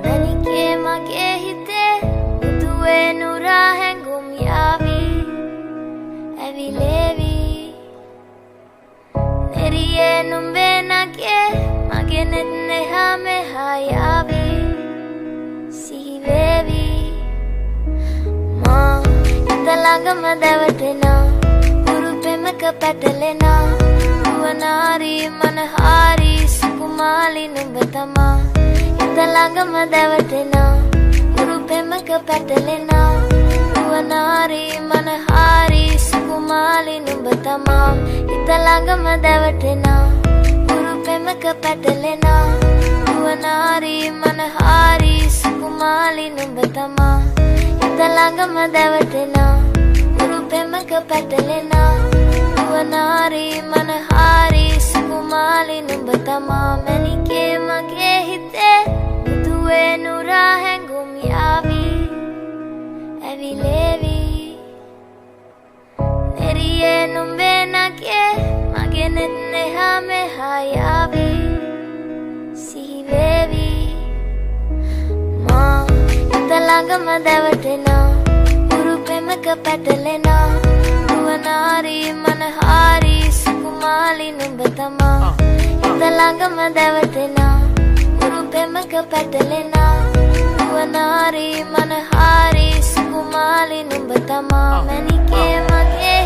මැනිකේ මගේ හිතේ මුදුවේ නුරා හැඟුම් යාවි ඇවිලේවි නෙරියේ නුඹේ නගේ මගේ නෙත් නෙහා මෙහා යාවි සිහිවේවි මා හිත ළඟම දැවටෙනා උරු පෙමක පැටලෙනා නුවනාරි මනහාරි සුකුමාලි නුඹ තමා හිත ළඟම දැවටෙනා උරු පෙමක පැටලෙනා නුවනාරි මනහාරි සුකුමාලි නුඹ තමා හිත ළඟම දැවටෙනා උරු පෙමක පැටලෙනා නුවනාරි මනහාරි සුකුමාලි නුඹ තමා හිත ළඟම දැවටෙනා උරු පෙමක පැටලෙනා නුවනාරි මනහාරි සුකුමාලි නුඹ තමා මැනිකේ මගේ හිතේ මුදුවේ නුරා හැඟුම් යාවි ඇවිලේවි නෙරියේ නුඹේ නගේ මගේ නෙත් නෙහා මෙහා යාවි සිහිවේවි මා හිත ළඟම දැවටෙනා උරු පෙමක පැටලෙනා නුවනාරි මනහාරි සුකුමාලි නුඹ තමා හිත ළඟම දැවටෙනා උරු පෙමක පැටලෙනා නුවනාරි මනහාරි සුකුමාලි නුඹ තමා මැනිකේ මගේ